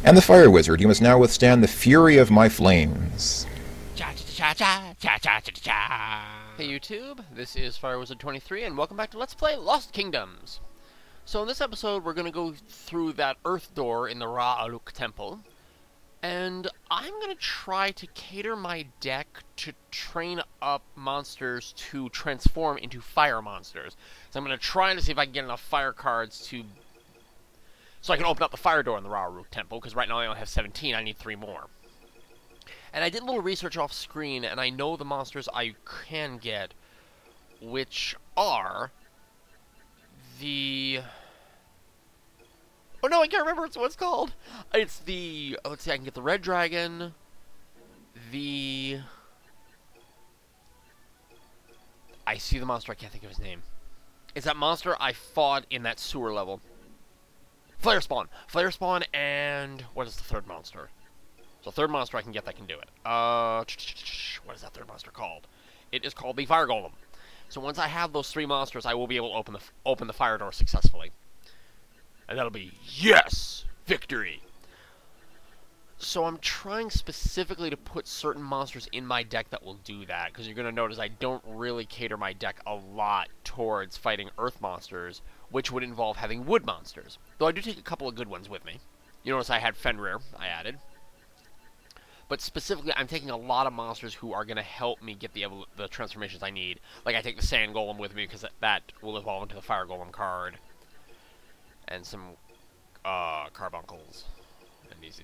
And the Fire Wizard, you must now withstand the fury of my flames. Hey YouTube, this is Firewizard23 and welcome back to Let's Play Lost Kingdoms. So in this episode we're going to go through that earth door in the LateBlt Temple, and I'm going to try to cater my deck to train up monsters to transform into fire monsters. So I'm going to try to see if I can get enough fire cards so I can open up the fire door in the LateBlt Temple, because right now I only have 17, I need 3 more. And I did a little research off screen, and I know the monsters I can get, which are the... Oh no, I can't remember what it's called! It's the... let's see, I can get the red dragon, I see the monster, I can't think of his name. It's that monster I fought in that sewer level. Flare Spawn! Flare Spawn, and... what is the third monster? So third monster I can get that can do it. What is that third monster called? It is called the Fire Golem. So once I have those 3 monsters, I will be able to open the fire door successfully. And that'll be, yes! Victory! So I'm trying specifically to put certain monsters in my deck that will do that, because you're going to notice I don't really cater my deck a lot towards fighting earth monsters, which would involve having wood monsters. Though I do take a couple of good ones with me. You notice I had Fenrir, I added. But specifically, I'm taking a lot of monsters who are going to help me get the transformations I need. Like, I take the Sand Golem with me, because that will evolve into the Fire Golem card. And some carbuncles. And these.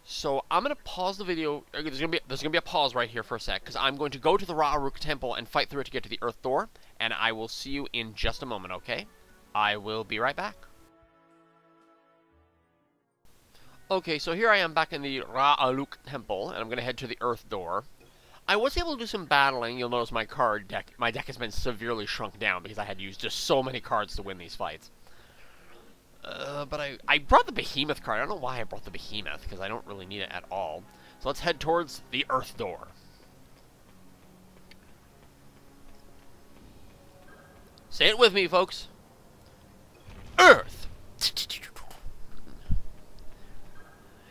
So, I'm going to pause the video. There's going to be a pause right here for a sec, because I'm going to go to the LateBlt Temple and fight through it to get to the Earth Door. And I will see you in just a moment, okay? I will be right back. Okay, so here I am back in the LateBlt Temple, and I'm going to head to the Earth Door. I was able to do some battling. You'll notice my deck has been severely shrunk down because I had used just so many cards to win these fights. But I brought the Behemoth card. I don't know why I brought the Behemoth, because I don't really need it at all. So let's head towards the Earth Door. Say it with me, folks. Earth!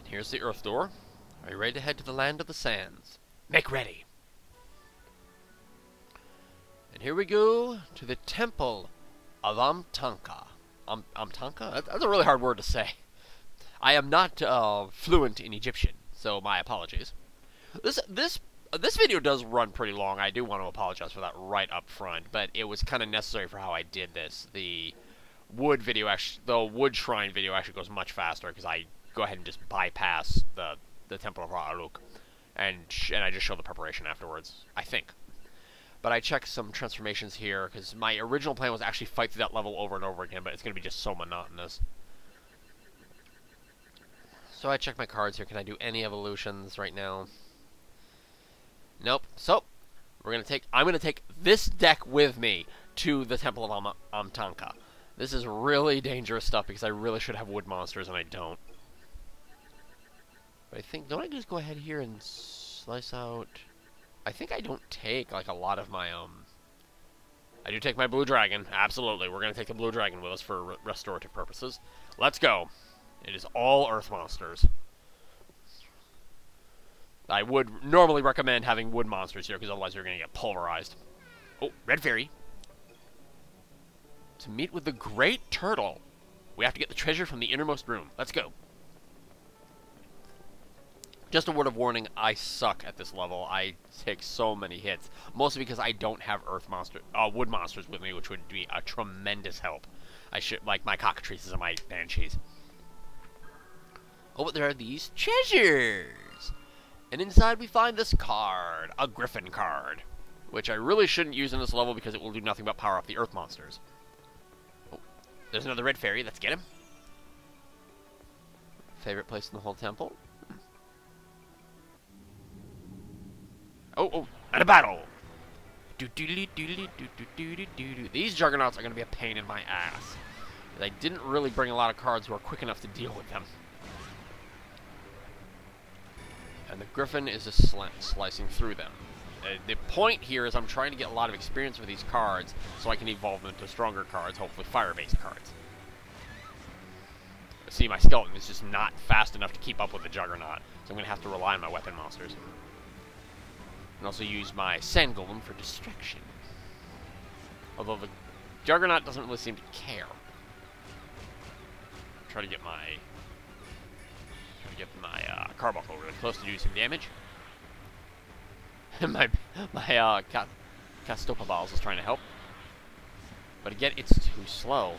Here's the Earth Door. Are you ready to head to the Land of the Sands? Make ready. And here we go to the Temple of Ametankh. Ametankh? That's a really hard word to say. I am not fluent in Egyptian, so my apologies. This video does run pretty long. I do want to apologize for that right up front, but it was kind of necessary for how I did this. The wood shrine video actually goes much faster because I go ahead and just bypass the Temple of LateBlt, and I just show the preparation afterwards, I think. But I checked some transformations here, because my original plan was to actually fight through that level over and over again, but it's going to be just so monotonous. So I checked my cards here. Can I do any evolutions right now? Nope. So, I'm going to take this deck with me to the Temple of Ametankh. This is really dangerous stuff, because I really should have wood monsters, and I don't. But I think, don't I just go ahead here and slice out... I think I don't take, like, a lot of my, I do take my blue dragon, absolutely. We're going to take the blue dragon with us for restorative purposes. Let's go. It is all earth monsters. I would normally recommend having wood monsters here, because otherwise you're going to get pulverized. Oh, red fairy. To meet with the great turtle, we have to get the treasure from the innermost room. Let's go. Just a word of warning, I suck at this level. I take so many hits, mostly because I don't have wood monsters with me, which would be a tremendous help. I should, like my cockatrices and my banshees. Oh, but there are these treasures! And inside we find this card, a griffin card, which I really shouldn't use in this level because it will do nothing but power up the earth monsters. Oh, there's another red fairy, let's get him. Favorite place in the whole temple? Oh, and a battle! These juggernauts are going to be a pain in my ass. I didn't really bring a lot of cards who are quick enough to deal with them. And the griffin is just slicing through them. The point here is I'm trying to get a lot of experience with these cards so I can evolve them into stronger cards, hopefully fire-based cards. see, my skeleton is just not fast enough to keep up with the Juggernaut, so I'm going to have to rely on my weapon monsters. And also use my Sand Golem for distraction. Although the Juggernaut doesn't really seem to care. Try to get my Carbuncle really close to do some damage. my Castopa Balls is trying to help. But again, it's too slow.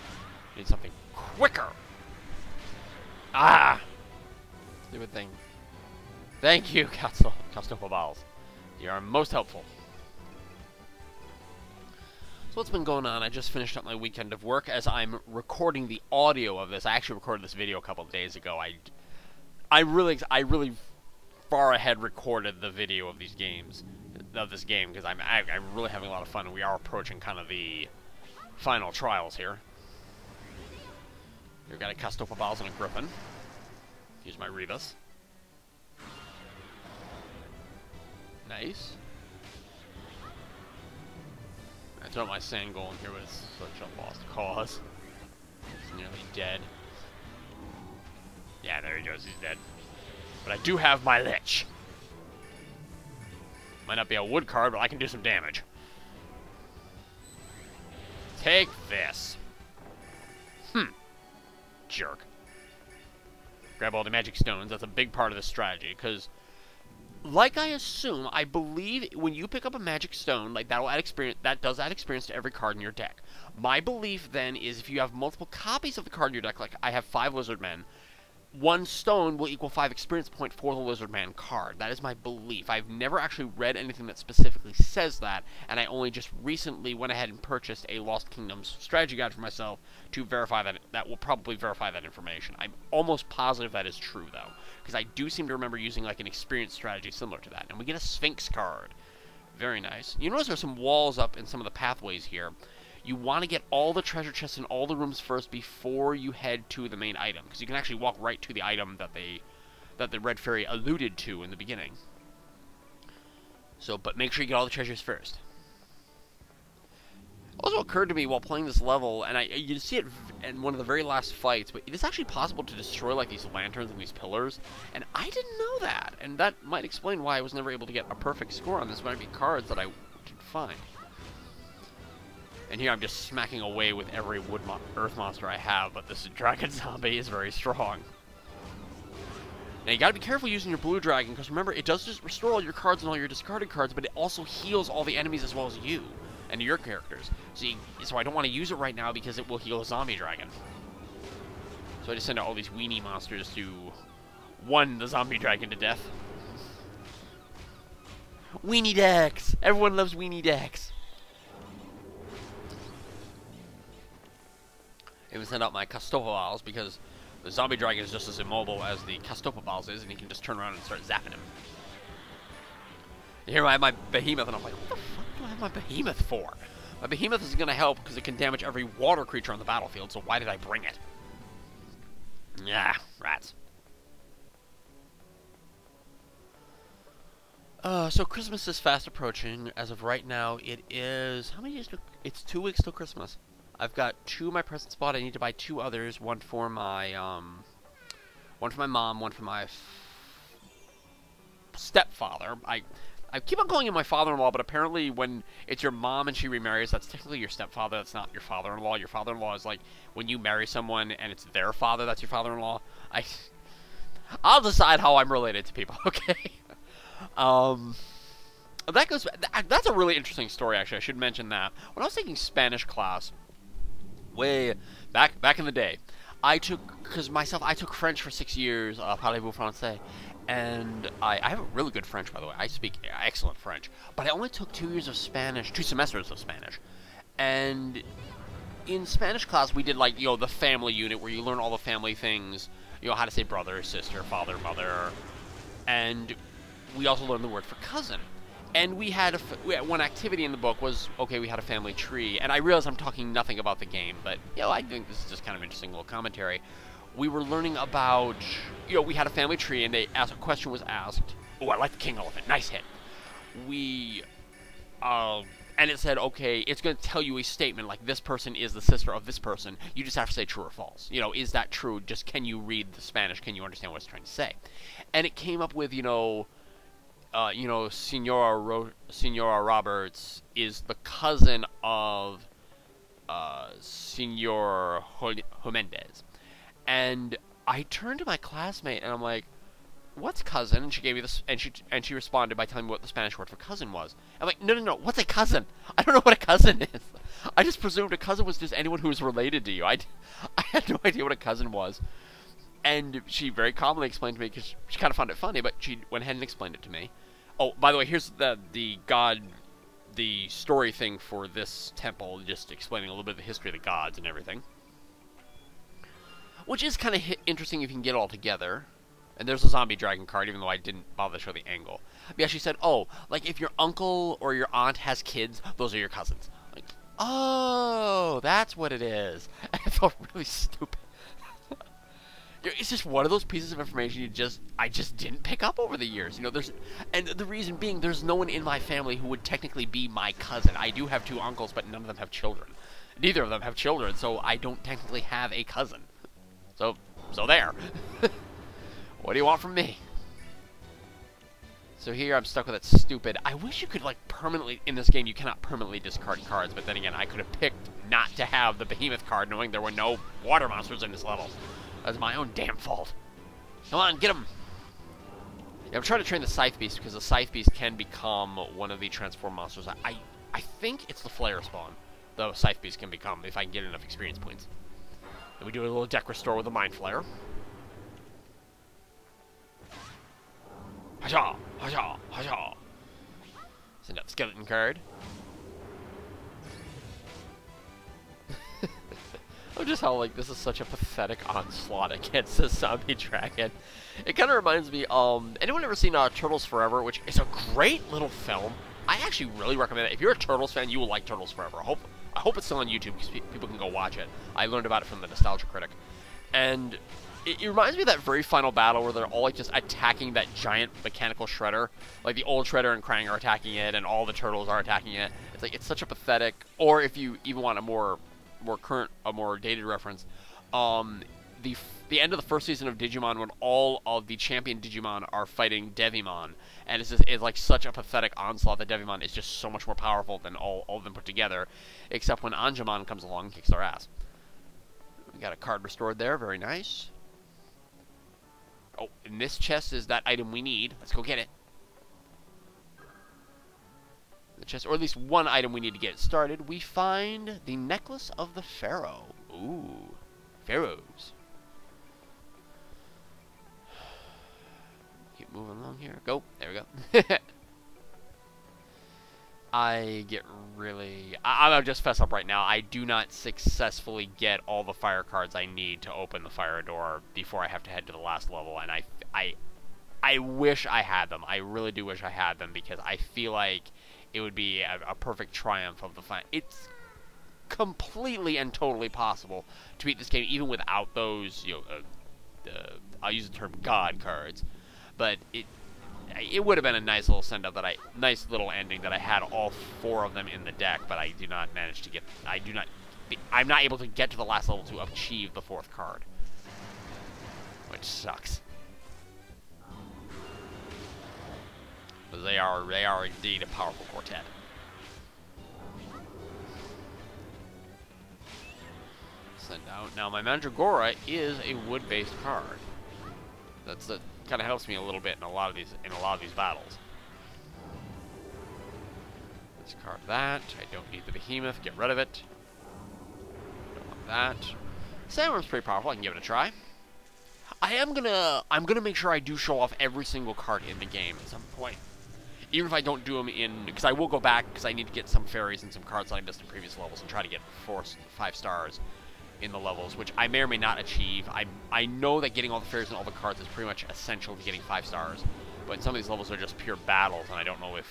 Need something quicker. Ah! Stupid thing. Thank you, Castopa Balls. You are most helpful. So what's been going on? I just finished up my weekend of work as I'm recording the audio of this. I actually recorded this video a couple of days ago. I really far ahead recorded the video of these games, of this game, because I'm really having a lot of fun, and we are approaching kind of the final trials here. We've got a Castopa Balls and a Griffin. Use my Rebus. Nice. I throw my Sand Golem here, but it's such a lost cause. He's nearly dead. Yeah, there he goes, he's dead. But I do have my Lich. Might not be a wood card, but I can do some damage. Take this. Jerk. Grab all the magic stones. That's a big part of the strategy, because, like I assume, I believe when you pick up a magic stone, like that will add experience. That does add experience to every card in your deck. My belief then is if you have multiple copies of the card in your deck, like I have 5 Lizard Men, 1 stone will equal 5 experience point for the Lizard Man card. That is my belief. I've never actually read anything that specifically says that, and I only just recently went ahead and purchased a Lost Kingdoms strategy guide for myself to verify that. That will probably verify that information. I'm almost positive that is true, though, because I do seem to remember using like an experience strategy similar to that. And we get a Sphinx card. Very nice. You notice there's some walls up in some of the pathways here. You want to get all the treasure chests in all the rooms first before you head to the main item, because you can actually walk right to the item that the Red Fairy alluded to in the beginning. So, but make sure you get all the treasures first. Also occurred to me while playing this level, and you see it in one of the very last fights, but it is actually possible to destroy like these lanterns and these pillars, and I didn't know that, and that might explain why I was never able to get a perfect score on this. Might be cards that I could find. And here I'm just smacking away with every earth monster I have, but this dragon zombie is very strong. Now you gotta be careful using your blue dragon, because remember, it does just restore all your cards and all your discarded cards, but it also heals all the enemies as well as you and your characters. So I don't want to use it right now because it will heal a zombie dragon. So I just send out all these weenie monsters to one the zombie dragon to death. Weenie decks! Everyone loves weenie decks! Even send out my Castopa Balls because the zombie dragon is just as immobile as the Castopa Balls is, and he can just turn around and start zapping him. And here I have my Behemoth, and I'm like, what the fuck do I have my Behemoth for? My Behemoth is going to help because it can damage every water creature on the battlefield, so why did I bring it? Yeah, rats. So Christmas is fast approaching. As of right now, it is... How many days? It's 2 weeks till Christmas. I've got 2 in my present spot. I need to buy 2 others. One for my mom, one for my stepfather. I keep on calling him my father-in-law, but apparently when it's your mom and she remarries, that's technically your stepfather. That's not your father-in-law. Your father-in-law is like when you marry someone and it's their father. That's your father-in-law. I'll decide how I'm related to people. Okay. That's a really interesting story. Actually, I should mention that when I was taking Spanish class. Way back in the day, I took French for 6 years, parlez-vous français, and I have a really good French, by the way. I speak excellent French, but I only took 2 years of Spanish, 2 semesters of Spanish, and in Spanish class we did like, the family unit where you learn all the family things, how to say brother, sister, father, mother, and we also learned the word for cousin. And we had one activity in the book was, okay, we had a family tree. And I realize I'm talking nothing about the game, but, I think this is just kind of interesting little commentary. We were learning about, we had a family tree, and a question was asked. Oh, I like the king elephant. Nice hit. We And it said, okay, it's going to tell you a statement like this person is the sister of this person. You just have to say true or false. You know, is that true? Just can you read the Spanish? Can you understand what it's trying to say? And it came up with, Senora Roberts is the cousin of Senor Jimenez. And I turned to my classmate and I'm like, what's cousin? And she gave me this, and she responded by telling me what the Spanish word for cousin was. I'm like, no, what's a cousin? I don't know what a cousin is. I just presumed a cousin was just anyone who was related to you. I had no idea what a cousin was. And she very calmly explained to me, because she kind of found it funny, but she went ahead and explained it to me. Oh, by the way, here's the story thing for this temple, just explaining a little bit of the history of the gods and everything. Which is kind of interesting if you can get it all together. And there's a zombie dragon card, even though I didn't bother to show the angle. But yeah, she said, oh, like if your uncle or your aunt has kids, those are your cousins. Like, oh, that's what it is. I felt really stupid. It's just one of those pieces of information I just didn't pick up over the years. And the reason being, there's no one in my family who would technically be my cousin. I do have 2 uncles, but none of them have children. Neither of them have children, so I don't technically have a cousin. So there. What do you want from me? So here I'm stuck with that stupid... I wish you could, like, permanently... In this game, you cannot permanently discard cards, but then again, I could have picked not to have the Behemoth card, knowing there were no water monsters in this level. That's my own damn fault. Come on, get him! Yeah, I'm trying to train the Scythe Beast, because the Scythe Beast can become one of the transform monsters. I think it's the Flare spawn, the Scythe Beast can become, if I can get enough experience points. Then we do a little deck restore with a Mind Flare. Hasha! Hasha! Hasha! Send out the skeleton card. Oh, just how, like, this is such a pathetic onslaught against this zombie dragon. It kind of reminds me, anyone ever seen Turtles Forever, which is a great little film? I actually really recommend it. If you're a Turtles fan, you will like Turtles Forever. I hope it's still on YouTube, because people can go watch it. I learned about it from the Nostalgia Critic. And it reminds me of that very final battle where they're all, like, just attacking that giant mechanical shredder. Like, the old shredder and Krang are attacking it, and all the turtles are attacking it. It's like, it's such a pathetic... Or if you even want a more current, a more dated reference, the end of the first season of Digimon, when all of the champion Digimon are fighting Devimon, and it's like such a pathetic onslaught that Devimon is just so much more powerful than all of them put together, except when Angemon comes along and kicks their ass. We got a card restored there, very nice. Oh, in this chest is that item we need. Let's go get it. The chest, or at least one item we need to get started. We find the Necklace of the Pharaoh. Ooh, pharaohs. Keep moving along here. Go. There we go. I'll just fess up right now. I do not successfully get all the fire cards I need to open the fire door before I have to head to the last level, and I wish I had them. I really do wish I had them, because I feel like it would be a perfect triumph of the fight. It's completely and totally possible to beat this game even without those, I'll use the term God cards, but it would have been a nice little send-up nice little ending that I had all 4 of them in the deck, but I do not manage to get, I'm not able to get to the last level to achieve the 4th card, which sucks. But they are indeed a powerful quartet. Send out. Now my Mandragora is a wood-based card. That kind of helps me a little bit in a lot of these battles. Discard that. I don't need the Behemoth. Get rid of it. Don't want that. Sandworm's pretty powerful. I can give it a try. I'm gonna make sure I do show off every single card in the game at some point. Even if I don't do them because I will go back, because I need to get some fairies and some cards that I missed in previous levels and try to get 5 stars in the levels, which I may or may not achieve. I know that getting all the fairies and all the cards is pretty much essential to getting 5 stars, but some of these levels are just pure battles, and I don't know if...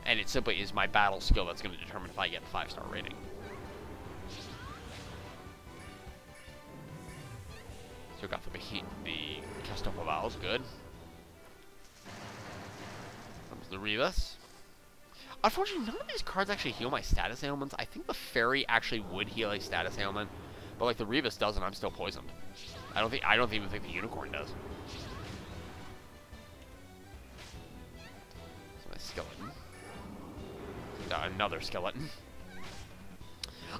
And it simply is my battle skill that's going to determine if I get a 5-star rating. So got the Castopa Vowels, good. Comes the Rebus. Unfortunately, none of these cards actually heal my status ailments. I think the Fairy actually would heal a status ailment, but like the Rebus doesn't. I'm still poisoned. I don't even think the Unicorn does. That's my skeleton. Another skeleton.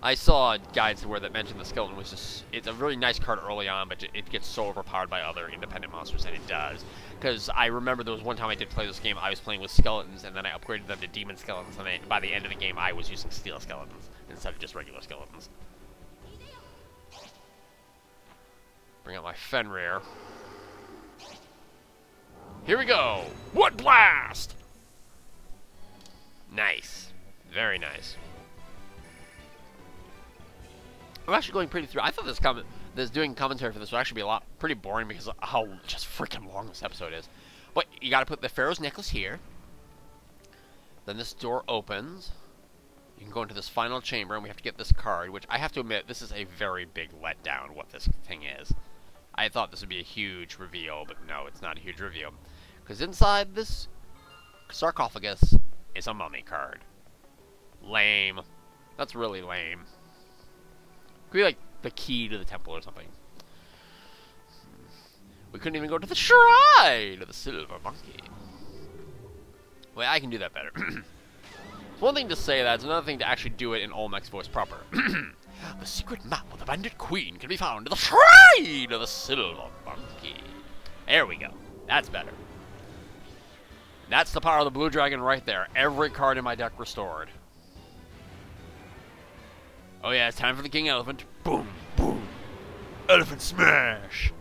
I saw guides where that mentioned the skeleton was just, it's a really nice card early on, but it gets so overpowered by other independent monsters, and it does. Because I remember there was one time I did play this game, I was playing with skeletons, and then I upgraded them to demon skeletons, and by the end of the game, I was using steel skeletons instead of just regular skeletons. Bring out my Fenrir. Here we go! Wood Blast! Nice. Very nice. I'm actually going pretty through. I thought this doing commentary for this would actually be pretty boring because of how just freaking long this episode is. But you got to put the Pharaoh's necklace here. Then this door opens. You can go into this final chamber, and we have to get this card, which I have to admit, this is a very big letdown. What this thing is, I thought this would be a huge reveal, but no, it's not a huge reveal, because inside this sarcophagus is a mummy card. Lame. That's really lame. Could be like the key to the temple or something. We couldn't even go to the shrine of the silver monkey. Well, I can do that better. It's one thing to say that, it's another thing to actually do it in Olmec's voice proper. The secret map of the Bandit Queen can be found in the shrine of the silver monkey. There we go. That's better. That's the power of the blue dragon right there. Every card in my deck restored. Oh yeah, it's time for the King Elephant. Boom, boom. Elephant smash.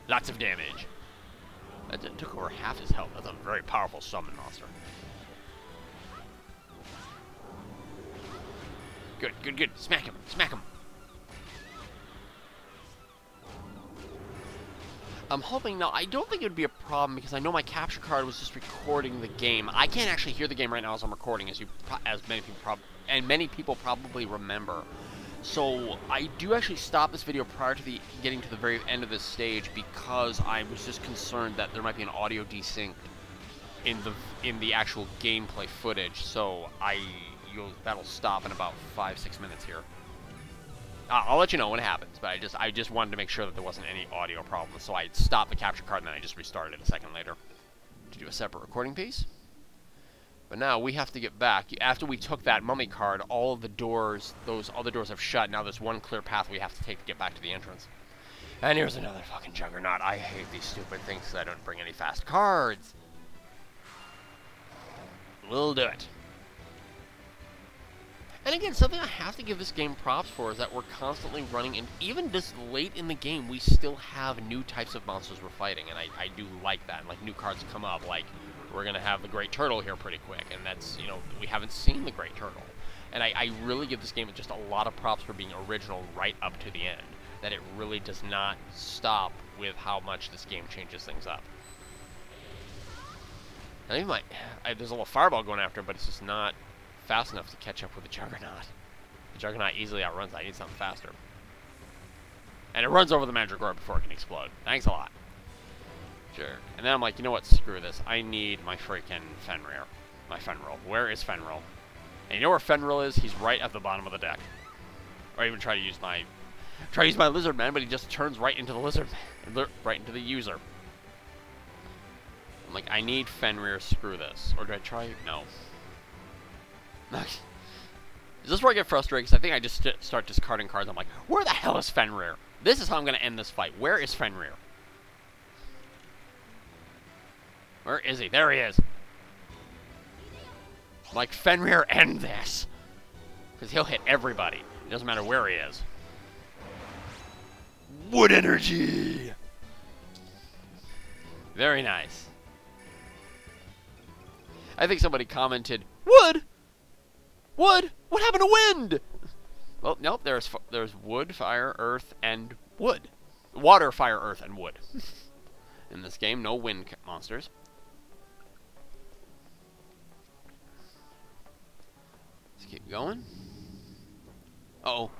Lots of damage. That took over half his health. That's a very powerful summon monster. Good, good, good. Smack him, smack him. I'm hoping, now, I don't think it would be a problem because I know my capture card was just recording the game. I can't actually hear the game right now as I'm recording, as many people probably remember. So I do actually stop this video prior to getting to the very end of this stage because I was just concerned that there might be an audio desync in the actual gameplay footage. So that'll stop in about 5-6 minutes here. I'll let you know when it happens, but I just wanted to make sure that there wasn't any audio problems, so I stopped the capture card and then I just restarted it a second later to do a separate recording piece. But now we have to get back. After we took that mummy card, all of the doors, those other doors have shut. Now there's one clear path we have to take to get back to the entrance. And here's another fucking juggernaut. I hate these stupid things because I don't bring any fast cards. We'll do it. And again, something I have to give this game props for is that we're constantly running, and even this late in the game, we still have new types of monsters we're fighting, and I do like that. Like, new cards come up, like, we're going to have the Great Turtle here pretty quick, and that's, you know, we haven't seen the Great Turtle. And I really give this game just a lot of props for being original right up to the end, that it really does not stop with how much this game changes things up. And even there's a little fireball going after him, but it's just not fast enough to catch up with the Juggernaut. The Juggernaut easily outruns that. I need something faster. And it runs over the Mandragora before it can explode. Thanks a lot. Sure. And then I'm like, you know what? Screw this. I need my freaking Fenrir. My Fenril. Where is Fenril? And you know where Fenril is? He's right at the bottom of the deck. Or even try to use my Lizard Man, but he just turns right into the Lizard Man. Right into the user. I'm like, I need Fenrir. Screw this. Or do I try? No. Is this where I get frustrated? Because I think I just start discarding cards. I'm like, where the hell is Fenrir? This is how I'm going to end this fight. Where is Fenrir? Where is he? There he is. I'm like, Fenrir, end this. Because he'll hit everybody. It doesn't matter where he is. Wood energy! Very nice. I think somebody commented, wood? Wood? What happened to wind? Well, nope, there's wood, fire, earth, and wood. Water, fire, earth, and wood. In this game, no wind monsters. Let's keep going. Uh-oh.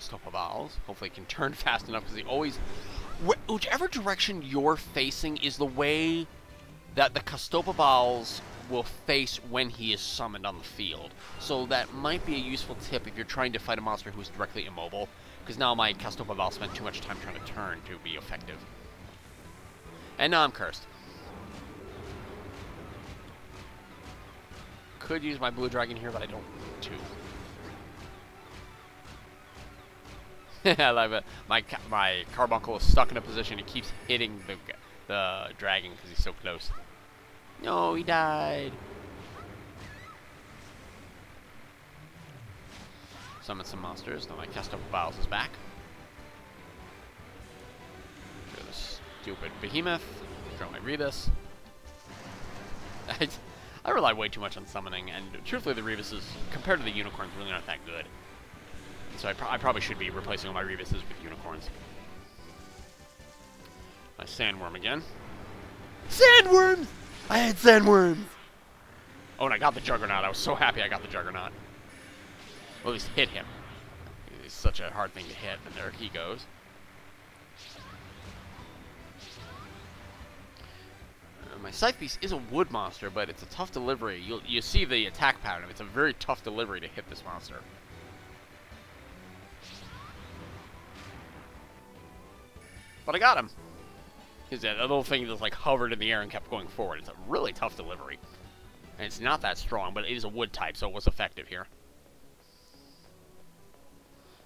Castopa Vowels. Hopefully it can turn fast enough, because he always... Whichever direction you're facing is the way that the Castopa Vowels will face when he is summoned on the field. So that might be a useful tip if you're trying to fight a monster who's directly immobile, because now my Castopa Vowel spent too much time trying to turn to be effective. And now I'm cursed. Could use my blue dragon here, but I don't want to. I love it. My carbuncle is stuck in a position. He keeps hitting the dragon because he's so close. No, he died. Summon some monsters. Now my Castopa Vowels is back. Draw this stupid behemoth. Draw my Rebus. I rely way too much on summoning, and truthfully the Rebuses, compared to the unicorns, really aren't that good. So I probably should be replacing all my Rebuses with unicorns. My sandworm again. Sandworms! I had sandworms! Oh, and I got the Juggernaut. I was so happy I got the Juggernaut. Well, at least hit him. It's such a hard thing to hit, and there he goes. My Scythe Beast is a wood monster, but it's a tough delivery. You see the attack pattern. It's a very tough delivery to hit this monster. But I got him. Because that little thing just like hovered in the air and kept going forward. It's a really tough delivery. And it's not that strong, but it is a wood type, so it was effective here.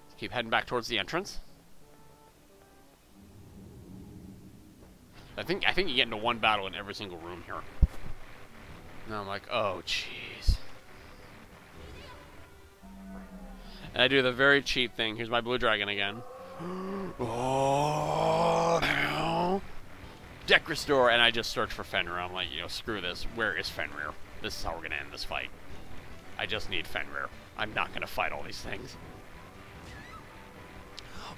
Let's keep heading back towards the entrance. I think you get into one battle in every single room here. And I'm like, oh jeez. And I do the very cheap thing. Here's my blue dragon again. Oh, no. Deck restore, and I just search for Fenrir. I'm like, screw this. Where is Fenrir? This is how we're gonna end this fight. I just need Fenrir. I'm not gonna fight all these things.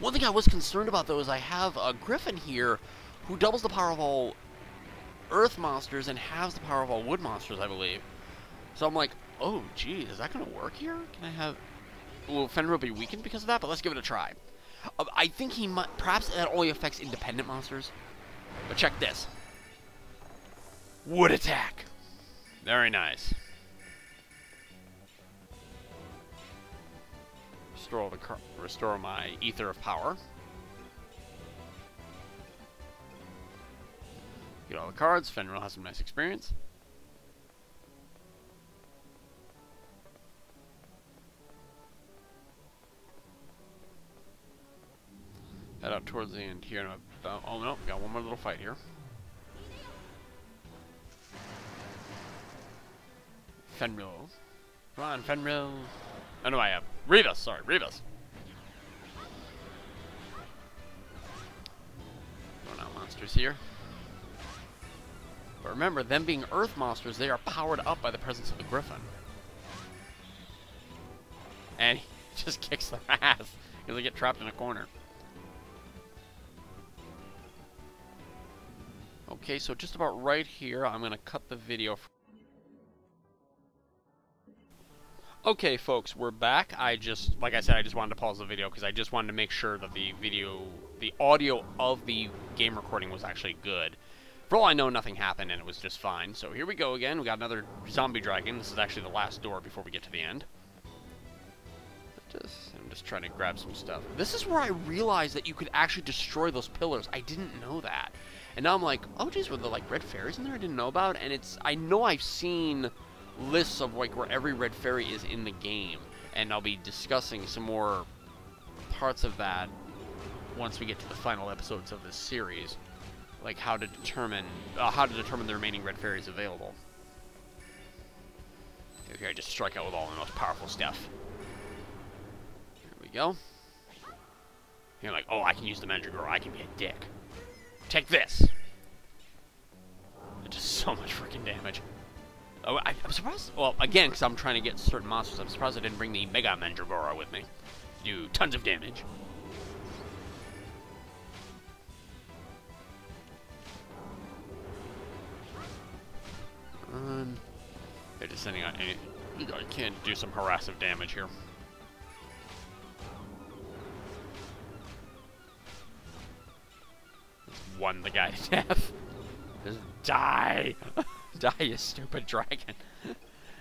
One thing I was concerned about, though, is I have a Griffin here who doubles the power of all earth monsters and halves the power of all wood monsters, I believe. So I'm like, oh, geez, is that going to work here? Can I have... Will Fenrir be weakened because of that? But let's give it a try. I think he might... Perhaps that only affects independent monsters. But check this. Wood attack. Very nice. Restore my Ether of Power. Get all the cards. Fenrir has some nice experience. Head out towards the end here. Oh no, got one more little fight here. Fenrir. Come on, Fenrir. Oh no, I have Rebus. Sorry, Rebus. Throwing out monsters here. But remember, them being earth monsters, they are powered up by the presence of the Griffin. And he just kicks their ass because they get trapped in a corner. Okay, so just about right here, I'm going to cut the video. Okay, folks, we're back. Like I said, I just wanted to pause the video because I just wanted to make sure that the audio of the game recording was actually good. For all I know, nothing happened and it was just fine. So here we go again. We got another zombie dragon. This is actually the last door before we get to the end. I'm just trying to grab some stuff. This is where I realized that you could actually destroy those pillars. I didn't know that. And now I'm like, oh geez, were there like red fairies in there I didn't know about? And I know I've seen lists of like where every red fairy is in the game. And I'll be discussing some more parts of that once we get to the final episodes of this series. Like how to determine the remaining red fairies available. Okay, I just strike out with all the most powerful stuff. Here we go. You're like, oh, I can use the Mandragora. I can be a dick. Take this. It does so much freaking damage. Oh, I'm surprised. Well, again, because I'm trying to get certain monsters, I'm surprised I didn't bring the Mega Mandragora with me. Do tons of damage. They're just sending out any... I can't do some harassive damage here. won the guy to death. Just die. Die, you stupid dragon.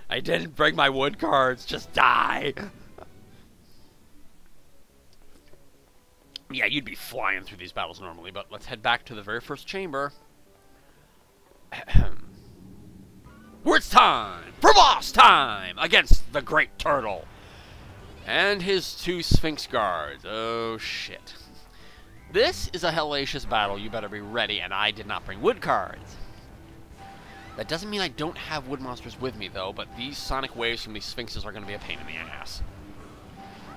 I didn't bring my wood cards. Just die. Yeah, you'd be flying through these battles normally, but let's head back to the very first chamber. Where it's time for boss time against the Great Turtle and his 2 Sphinx guards. Oh, shit. This is a hellacious battle. You better be ready, and I did not bring wood cards. That doesn't mean I don't have wood monsters with me, though, but these sonic waves from these Sphinxes are going to be a pain in the ass.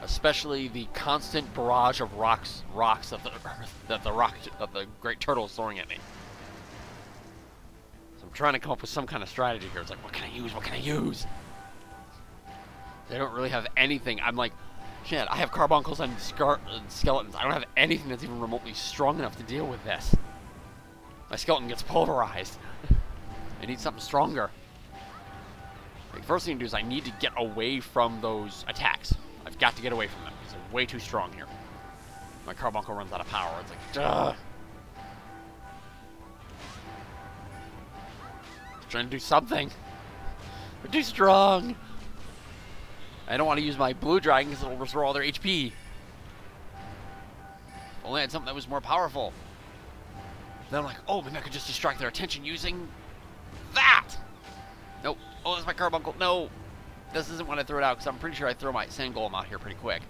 Especially the constant barrage of rocks that the Great Turtle is throwing at me. So I'm trying to come up with some kind of strategy here. It's like, what can I use? What can I use? They don't really have anything. I'm like, shit, I have carbuncles and skeletons. I don't have anything that's even remotely strong enough to deal with this. My skeleton gets pulverized. I need something stronger. The first thing to do is I need to get away from those attacks. I've got to get away from them because they're way too strong here. My carbuncle runs out of power. It's like, duh. I'm trying to do something. They're too strong. I don't want to use my blue dragon because it'll restore all their HP. Only I had something that was more powerful. Then I'm like, oh, maybe I could just distract their attention using that. Nope. Oh, that's my carbuncle. No. This isn't when I throw it out because I'm pretty sure I throw my sand golem out here pretty quick.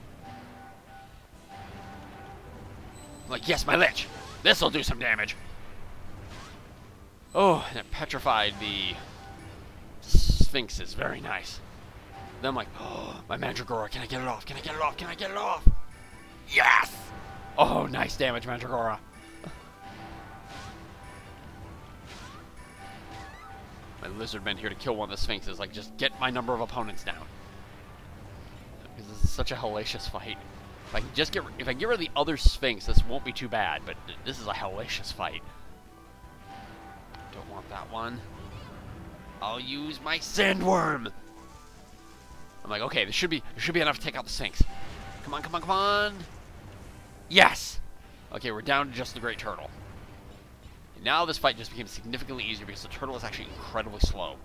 I'm like, yes, my lich. This'll do some damage. Oh, and it petrified the Sphinxes. Very nice. Then I'm like, oh, my Mandragora. Can I get it off? Can I get it off? Can I get it off? Yes! Oh, nice damage, Mandragora. My lizard men here to kill one of the Sphinxes. Like, just get my number of opponents down. Because this is such a hellacious fight. If I can just get rid of the other Sphinx, this won't be too bad. But this is a hellacious fight. Don't want that one. I'll use my sandworm. I'm like, okay, there should be enough to take out the Sphinx. Come on, come on, come on. Yes. Okay, we're down to just the Great Turtle. And now this fight just became significantly easier because the turtle is actually incredibly slow,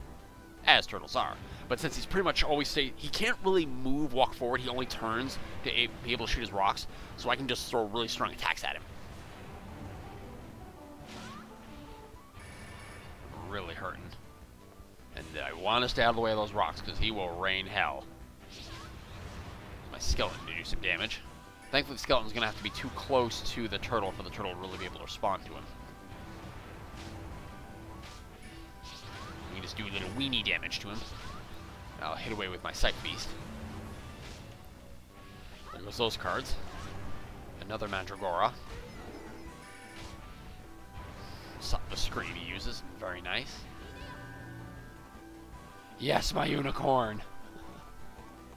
as turtles are. But since he's pretty much always he can't really move, walk forward. He only turns to be able to shoot his rocks. So I can just throw really strong attacks at him. Really hurting. And I want to stay out of the way of those rocks because he will rain hell. My skeleton to do some damage. Thankfully, the skeleton's going to have to be too close to the turtle for the turtle to really be able to respond to him. You can just do a little weenie damage to him. I'll hit away with my Sight Beast. There goes those cards. Another Mandragora. The screen he uses. Very nice. Yes, my unicorn.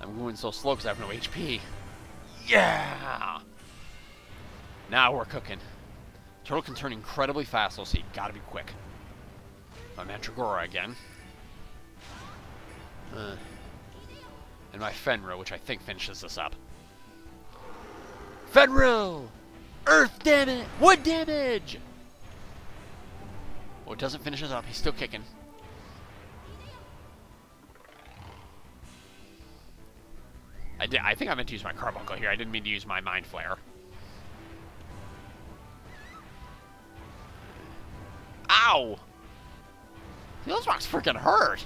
I'm going so slow because I have no HP. Yeah! Now we're cooking. Turtle can turn incredibly fast, so you gotta be quick. My Mandragora again. And my Fenrir, which I think finishes this up. Fenrir! Earth damage! Wood damage! Well, it doesn't finish us up. He's still kicking. I think I meant to use my carbuncle here. I didn't mean to use my Mind Flare. Ow! Those rocks freaking hurt.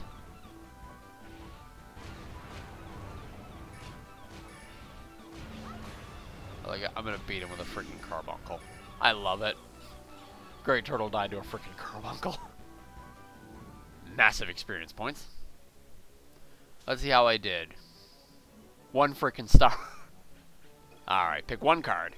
Like, I'm gonna beat him with a freaking carbuncle. I love it. Great Turtle died to a freaking carbuncle. Massive experience points. Let's see how I did. 1 freaking star. Alright, pick 1 card.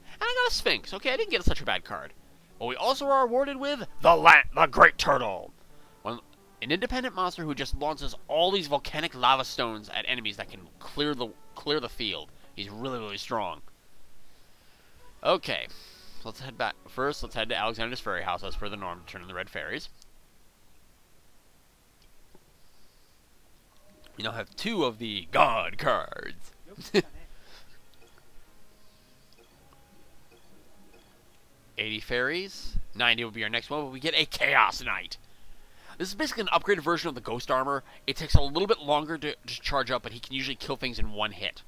And I got a Sphinx. Okay, I didn't get such a bad card. But we also are awarded with the Great Turtle. An independent monster who just launches all these volcanic lava stones at enemies that can clear the field. He's really, really strong. Okay, so let's head back. First, let's head to Alexander's Fairy House as per the norm to turn in the red fairies. We now have 2 of the God cards. 80 fairies. 90 will be our next one, but we get a Chaos Knight. This is basically an upgraded version of the Ghost Armor. It takes a little bit longer to charge up, but he can usually kill things in one hit.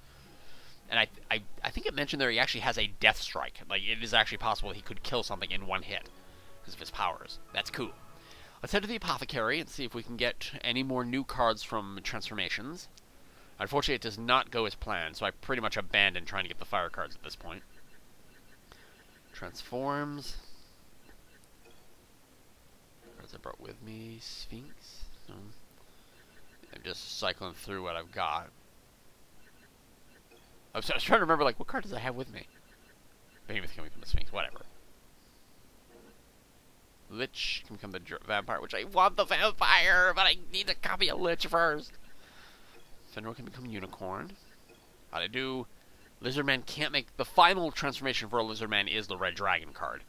And I think it mentioned there he actually has a Death Strike. Like, it is actually possible he could kill something in one hit because of his powers. That's cool. Let's head to the Apothecary and see if we can get any more new cards from transformations. Unfortunately, it does not go as planned, so I pretty much abandoned trying to get the fire cards at this point. Transforms. Cards I brought with me. Sphinx. No. I'm just cycling through what I've got. I was trying to remember, like, what card does I have with me? Behemoth can become the Sphinx. Whatever. Lich can become the vampire, which I want the vampire, but I need to copy a Lich first. Fenrir can become Unicorn. How'd I do? Lizardman can't make... The final transformation for a Lizardman is the Red Dragon card.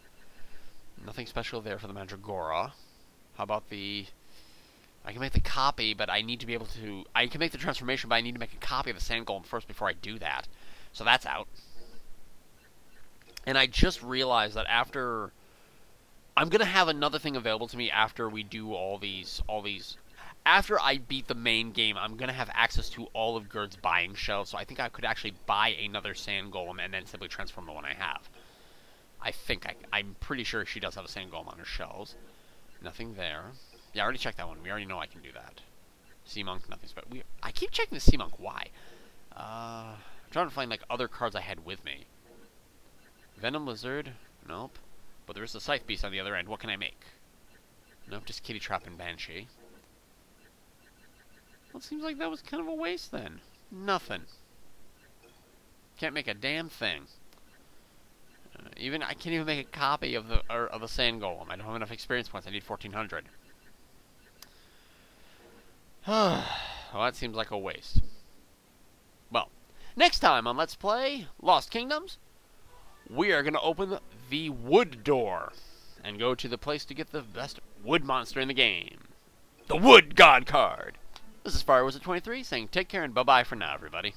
Nothing special there for the Mandragora. How about the... I can make the copy, but I need to be able to... I can make the transformation, but I need to make a copy of the Sand Golem first before I do that. So that's out. And I just realized that after... I'm going to have another thing available to me after we do all these... After I beat the main game, I'm going to have access to all of Gerd's buying shelves, so I think I could actually buy another Sand Golem and then simply transform the one I have. I'm pretty sure she does have a Sand Golem on her shelves. Nothing there. Yeah, I already checked that one. We already know I can do that. Sea Monk, nothing special. I keep checking the Sea Monk. Why? I'm trying to find, like, other cards I had with me. Venom Lizard. Nope. But there is the Scythe Beast on the other end. What can I make? Nope, just Kitty Trap and Banshee. Well, it seems like that was kind of a waste then. Nothing. Can't make a damn thing. I can't even make a copy of the Sand Golem. I don't have enough experience points. I need 1,400. Well, that seems like a waste. Well, next time on Let's Play Lost Kingdoms, we are going to open the Wood Door and go to the place to get the best wood monster in the game. The Wood God card. This is Firewizard23 saying take care and bye-bye for now, everybody.